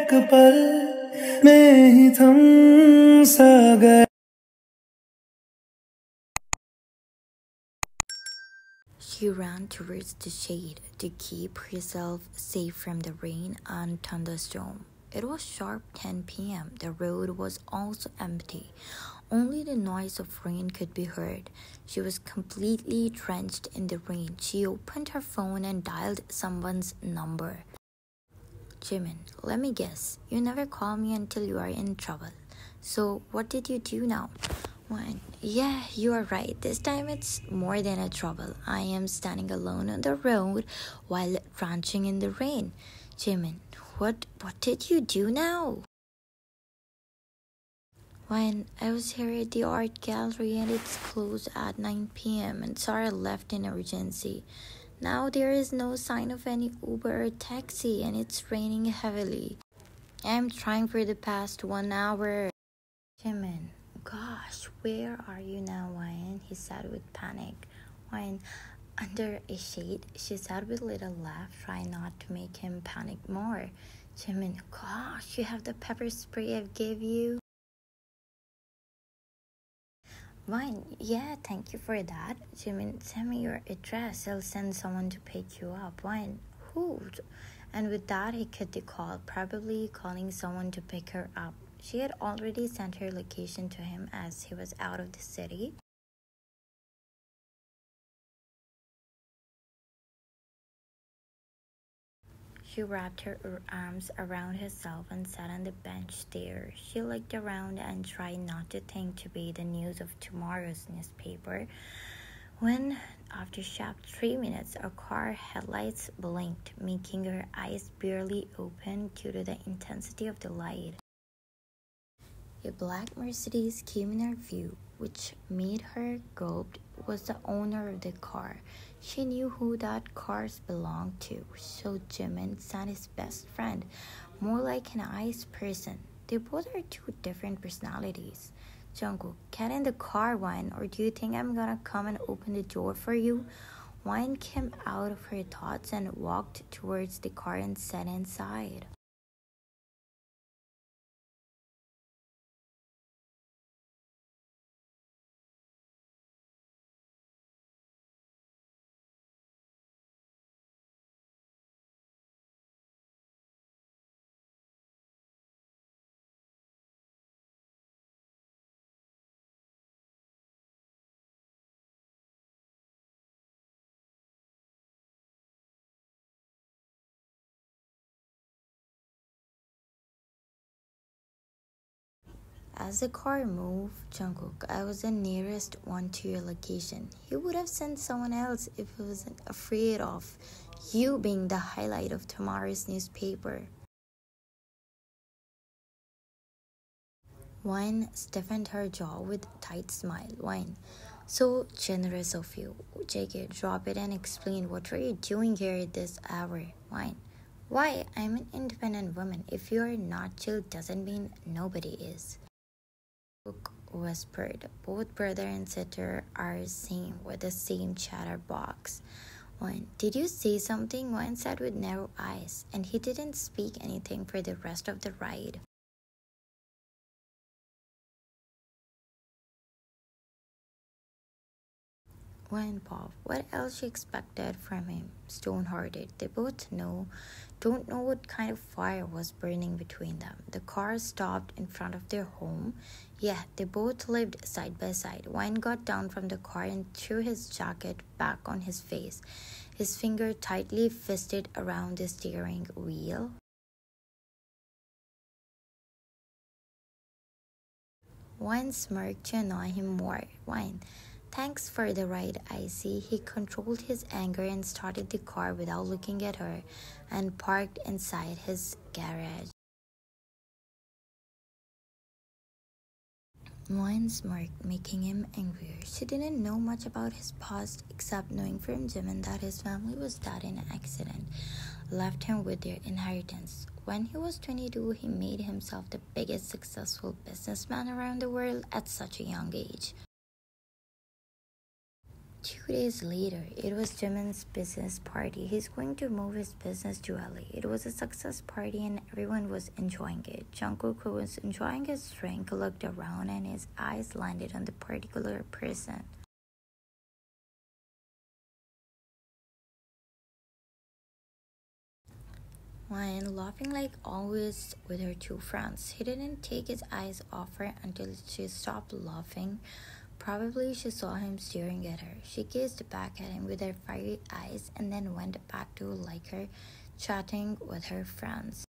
एक पल में ही थम सा गया. She ran towards the shade to keep herself safe from the rain and thunderstorm. It was sharp 10 p.m. The road was also empty. Only the noise of rain could be heard. She was completely drenched in the rain. She opened her phone and dialed someone's number. Jimin, let me guess. You never call me until you are in trouble. So what did you do now? One. Yeah, you are right. This time it's more than a trouble. I am standing alone on the road while drenching in the rain. Jimin, what did you do now? When I was here at the art gallery and it's closed at 9 p.m. and Sarah left in emergency. Now there is no sign of any Uber or taxi and it's raining heavily. I'm trying for the past 1 hour. Jimin, gosh, where are you now, Wyan? He said with panic. Wyan, under a shade, she said with a little laugh, trying not to make him panic more. Jimin, gosh, you have the pepper spray I gave you? Wyan, yeah, thank you for that. Jimin, send me your address. I'll send someone to pick you up. Wyan, who? And with that, he cut the call, probably calling someone to pick her up. She had already sent her location to him as he was out of the city. She wrapped her arms around herself and sat on the bench there. She looked around and tried not to think to be the news of tomorrow's newspaper. When, after sharp 3 minutes, a car headlights blinked, making her eyes barely open due to the intensity of the light. A black Mercedes came in her view, which made her gulp. Was the owner of the car. She knew who that car belonged to, so Jimin sent his best friend, more like an ice person. They both are two different personalities. Jungkook, get in the car, Wyan, or do you think I'm gonna come and open the door for you? Wyan came out of her thoughts and walked towards the car and sat inside. As the car moved, Jungkook, I was the nearest one to your location. He would have sent someone else if he wasn't afraid of you being the highlight of tomorrow's newspaper. Wyan stiffened her jaw with a tight smile. Wyan, so generous of you. JK, drop it and explain what are you doing here at this hour. Wyan, why? I'm an independent woman. If you're not chill doesn't mean nobody is. Cook whispered. Both brother and sister are same with the same chatterbox. One, did you say something? One said with narrow eyes, and he didn't speak anything for the rest of the ride. When Bob, what else she expected from him? Stone-hearted. They both don't know what kind of fire was burning between them. The car stopped in front of their home. Yeah, they both lived side by side. Wayne got down from the car and threw his jacket back on his face, his finger tightly fisted around the steering wheel. Wayne smirked to annoy him more. Wayne, thanks for the ride, I see. He controlled his anger and started the car without looking at her and parked inside his garage. Wayne smirked, making him angrier. She didn't know much about his past except knowing from Jimin that his family was dead in an accident, left him with their inheritance. When he was 22, he made himself the biggest successful businessman around the world at such a young age. 2 days later, it was Jimin's business party. He's going to move his business to LA. It was a success party and everyone was enjoying it. Jungkook, who was enjoying his drink, looked around and his eyes landed on the particular person. When laughing like always with her two friends, he didn't take his eyes off her until she stopped laughing. Probably she saw him staring at her. She gazed back at him with her fiery eyes and then went back to like her, chatting with her friends.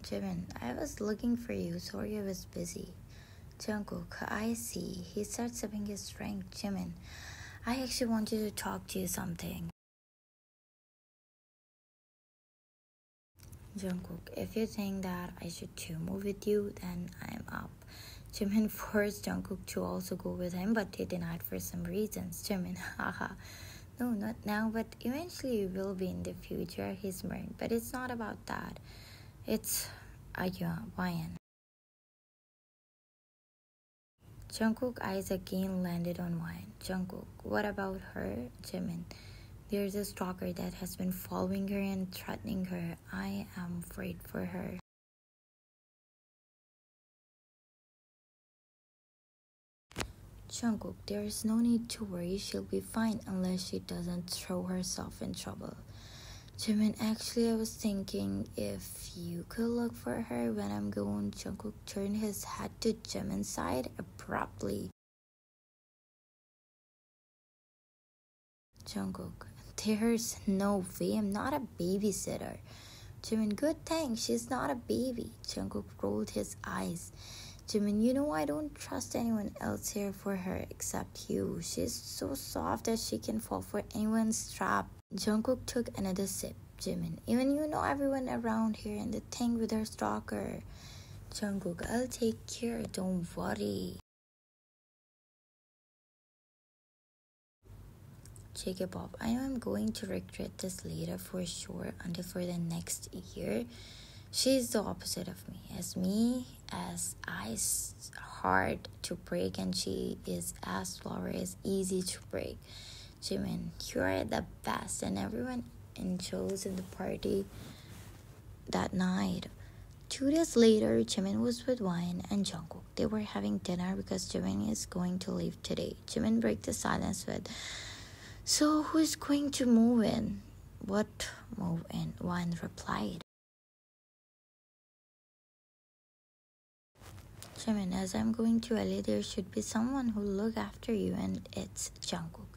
Jimin, I was looking for you. Sorry I was busy. Jungkook, I see. He starts sipping his drink. Jimin, I actually wanted to talk to you something. Jungkook, if you think that I should too move with you, then I'm up. Jimin forced Jungkook to also go with him, but he denied for some reasons. Jimin, haha. No, not now, but eventually you will be in the future, he smirked. But it's not about that. It's Wyan. Jungkook's eyes again landed on Wyan. Jungkook, what about her? Jimin, there's a stalker that has been following her and threatening her. I am afraid for her. Jungkook, there's no need to worry. She'll be fine unless she doesn't throw herself in trouble. Jimin, actually I was thinking if you could look for her when I'm gone. Jungkook turned his head to Jimin's side abruptly. Jungkook, there's no way. I'm not a babysitter. Jimin, good thing she's not a baby. Jungkook rolled his eyes. Jimin, you know I don't trust anyone else here for her except you. She's so soft that she can fall for anyone's trap. Jungkook took another sip. Jimin, even you know everyone around here and the thing with her stalker. Jungkook, I'll take care, don't worry. Jacob, I know I'm going to regret this later for sure until for the next year. She's the opposite of me, as ice hard to break, and she is as flower as easy to break. Jimin, you're the best, and everyone enjoys in the party that night. 2 days later, Jimin was with Wyan and Jungkook. They were having dinner because Jimin is going to leave today. Jimin broke the silence with, so who is going to move in? What move in? Wyan replied. Jimin, as I'm going to LA, there should be someone who'll look after you, and it's Jungkook.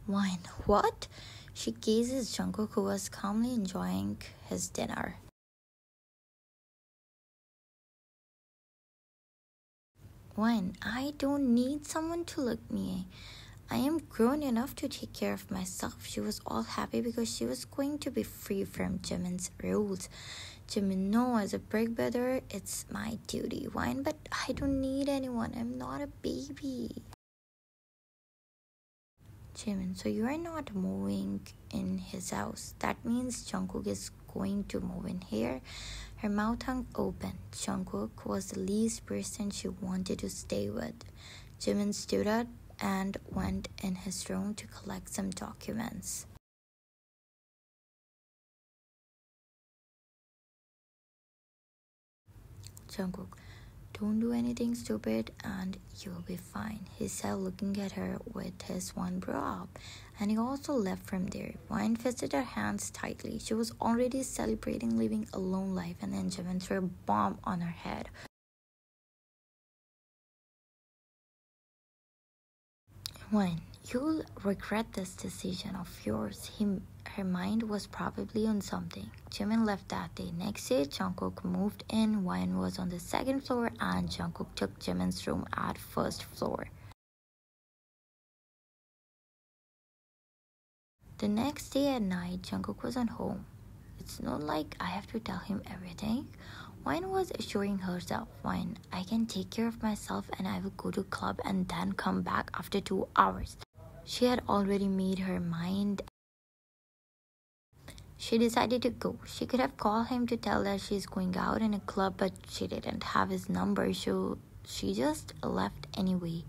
Wyan, what? She gazes Jungkook, who was calmly enjoying his dinner. Wyan, I don't need someone to look me. I am grown enough to take care of myself. She was all happy because she was going to be free from Jimin's rules. Jimin, no, as a big brother, it's my duty. Wyan, but I don't need anyone. I'm not a baby. Jimin, so you are not moving in his house. That means Jungkook is going to move in here. Her mouth hung open. Jungkook was the least person she wanted to stay with. Jimin stood up and went in his room to collect some documents. Jungkook, don't do anything stupid and you'll be fine, he said, looking at her with his one brow up. And he also left from there. Wyan fisted her hands tightly. She was already celebrating living a lone life, and then Jimin threw a bomb on her head. Wyan, you'll regret this decision of yours. Her mind was probably on something. Jimin left that day. Next day, Jungkook moved in. Wyan was on the second floor, and Jungkook took Jimin's room at first floor. The next day at night, Jungkook wasn't home. It's not like I have to tell him everything. Wyan was assuring herself, Wyan, I can take care of myself and I will go to club and then come back after 2 hours. She had already made her mind. She decided to go. She could have called him to tell that she's going out in a club, but she didn't have his number, so She just left anyway.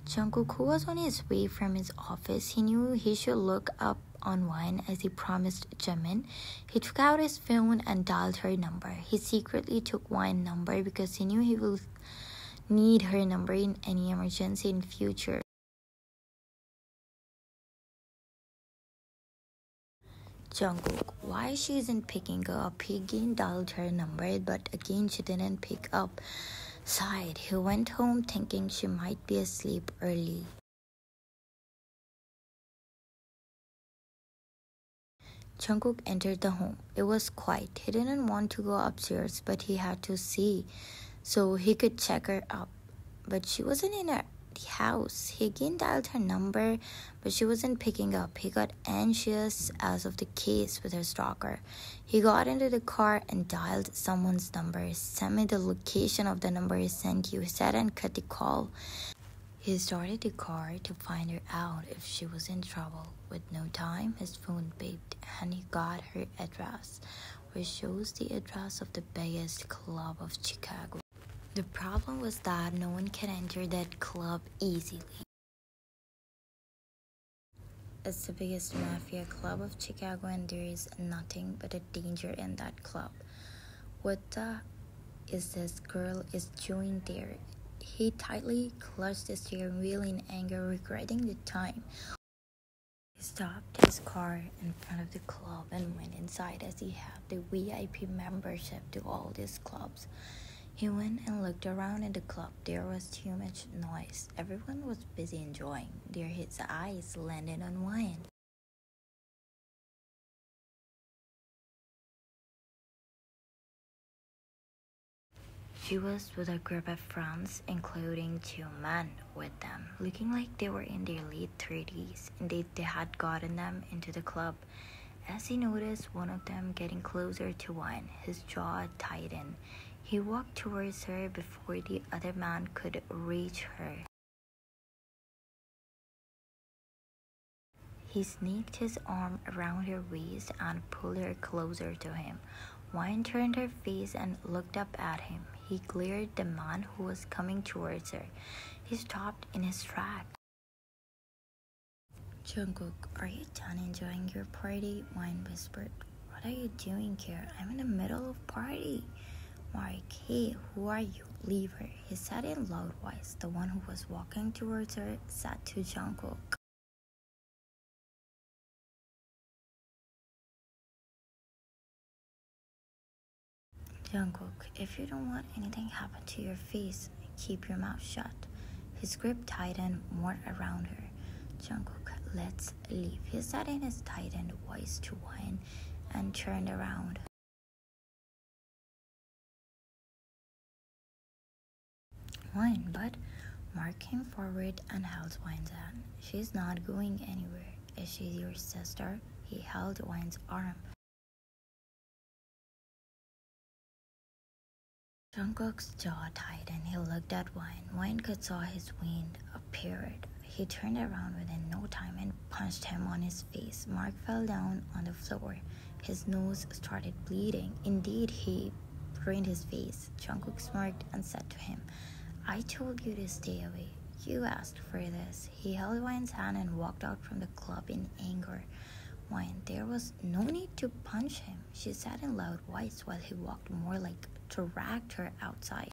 Jungkook, who was on his way from his office, he knew he should look up on Wine as he promised Jimin. He took out his phone and dialed her number. He secretly took Wine's number because he knew he would need her number in any emergency in future. Jungkook, why she isn't picking up? He again dialed her number, but again she didn't pick up. Sighed. He went home thinking she might be asleep early. Jungkook entered the home. It was quiet. He didn't want to go upstairs, but he had to see so he could check her up. But she wasn't in the house. He again dialed her number, but she wasn't picking up. He got anxious as of the case with her stalker. He got into the car and dialed someone's number. Send me the location of the number he sent you, he said, and cut the call. He started the car to find her out if she was in trouble. With no time, his phone beeped and he got her address, which shows the address of the biggest club of Chicago. The problem was that no one can enter that club easily. It's the biggest mafia club of Chicago and there is nothing but a danger in that club. What the is this girl is doing there? He tightly clutched the steering wheel in anger, regretting the time. He stopped his car in front of the club and went inside as he had the VIP membership to all these clubs. He went and looked around in the club. There was too much noise. Everyone was busy enjoying. There his eyes landed on Wine. She was with a group of friends, including two men with them, looking like they were in their late 30s. Indeed, they had gotten them into the club. As he noticed one of them getting closer to Wine, his jaw tightened. He walked towards her before the other man could reach her. He sneaked his arm around her waist and pulled her closer to him. Wine turned her face and looked up at him. He glared at the man who was coming towards her. He stopped in his tracks. Jungkook, are you done enjoying your party? Wine whispered. What are you doing here? I'm in the middle of party. Mark, hey, who are you? Leave her, he said in loud voice. The one who was walking towards her said to Jungkook. Jungkook, if you don't want anything happen to your face, keep your mouth shut. His grip tightened more around her. Jungkook, let's leave, he said in his tightened voice to Wine and turned around. Wine, but Mark came forward and held Wine's hand. She's not going anywhere. Is she your sister? He held Wine's arm. Jungkook's jaw tightened. He looked at Wine. Wine could saw his wind appeared. He turned around within no time and punched him on his face. Mark fell down on the floor. His nose started bleeding. Indeed, he ruined his face. Jungkook smirked and said to him, I told you to stay away. You asked for this. He held Wine's hand and walked out from the club in anger. Wine, there was no need to punch him, she said in loud voice while he walked more like dragged her outside.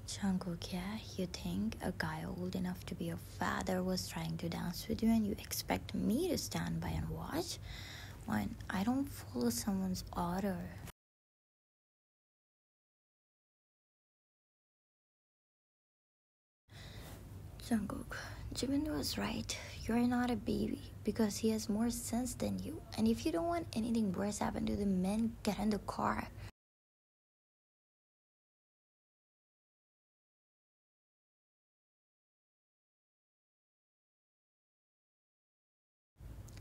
Jungkook, yeah, you think a guy old enough to be your father was trying to dance with you and you expect me to stand by and watch? Wine, I don't follow someone's order. Jungkook, Jimin was right. You're not a baby because he has more sense than you. And if you don't want anything worse happen to the men, get in the car.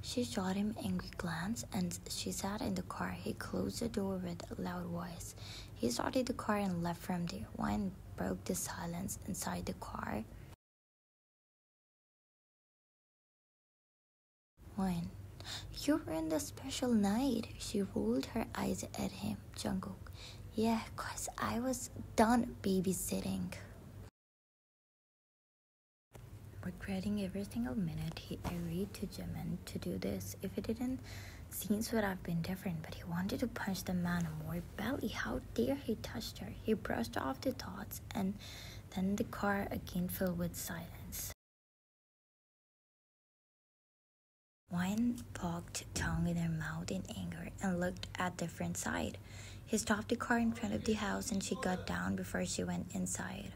She shot him an angry glance and she sat in the car. He closed the door with a loud voice. He started the car and left from there. Wine broke the silence inside the car. Wine, You ruined the special night. She rolled her eyes at him. Jungkook. Yeah, 'cause I was done babysitting. Regretting every single minute, he agreed to Jimin to do this. If it didn't, scenes would have been different, but he wanted to punch the man more badly. How dare he touch her? He brushed off the thoughts, and then the car again filled with silence. Wine poked tongue in her mouth in anger and looked at the front side. He stopped the car in front of the house and she got down before she went inside.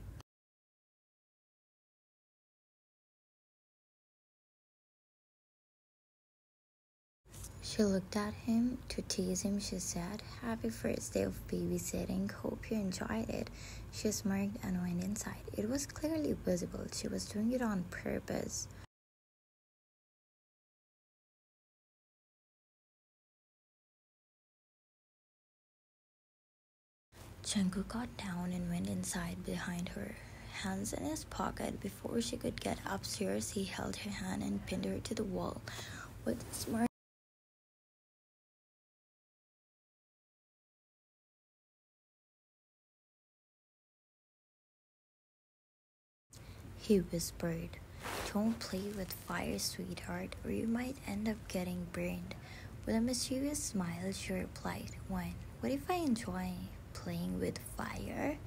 She looked at him. To tease him, she said, "Happy first day of babysitting. Hope you enjoyed it." She smirked and went inside. It was clearly visible she was doing it on purpose. Jungkook got down and went inside behind her, hands in his pocket. Before she could get upstairs, he held her hand and pinned her to the wall. With a smirk, he whispered, "Don't play with fire, sweetheart, or you might end up getting burned." With a mischievous smile, she replied, "When? What if I enjoy playing with fire?"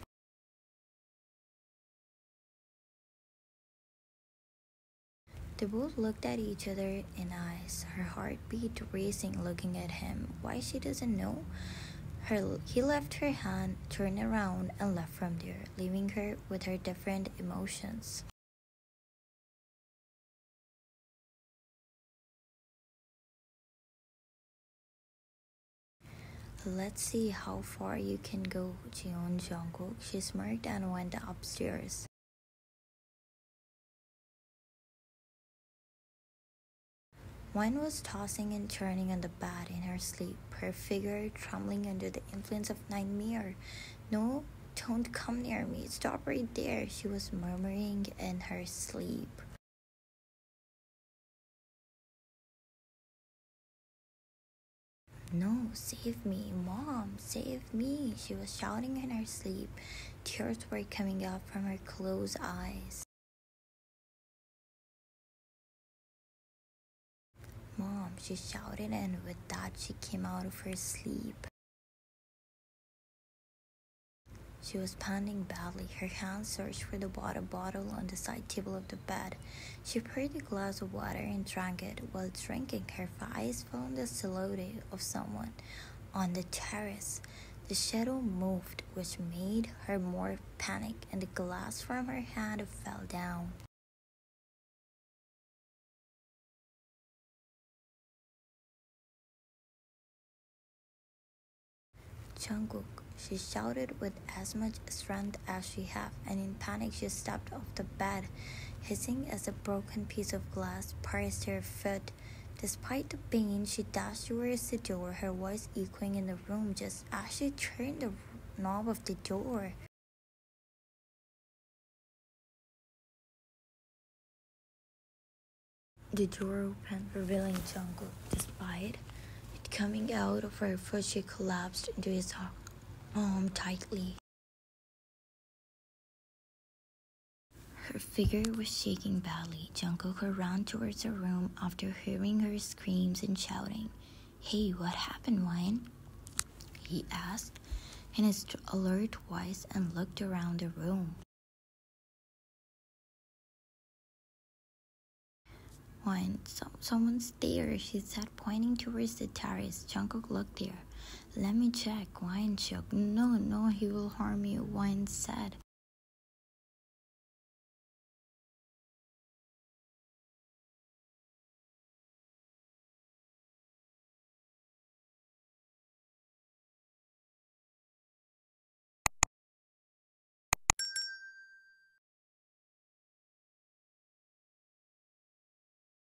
They both looked at each other in eyes, her heartbeat racing, looking at him. Why, she doesn't know. He left her hand, turned around, and left from there, leaving her with her different emotions. "Let's see how far you can go, Jeon Jungkook." She smirked and went upstairs. Wine was tossing and turning on the bed in her sleep, her figure trembling under the influence of nightmare. "No, don't come near me. Stop right there," she was murmuring in her sleep. "No, save me, Mom, save me," she was shouting in her sleep. Tears were coming out from her closed eyes. "Mom," she shouted, and with that she came out of her sleep. She was panting badly. Her hands searched for the water bottle on the side table of the bed. She poured a glass of water and drank it. While drinking, her eyes fell on the silhouette of someone on the terrace. The shadow moved, which made her more panic, and the glass from her hand fell down. "Jungkook," she shouted with as much strength as she had, and in panic she stepped off the bed, hissing as a broken piece of glass pierced her foot. Despite the pain, she dashed towards the door, her voice echoing in the room just as she turned the knob of the door. The door opened, revealing Jungkook. Despite it coming out of her foot, she collapsed into his arm tightly. Her figure was shaking badly. Jungkook ran towards her room after hearing her screams and shouting. "Hey, what happened, Wine?" he asked in his alert voice and looked around the room. "Wine, someone's there," she said, pointing towards the terrace. Jungkook looked there. "Let me check," Wine shook. No, he will harm you," Wine said.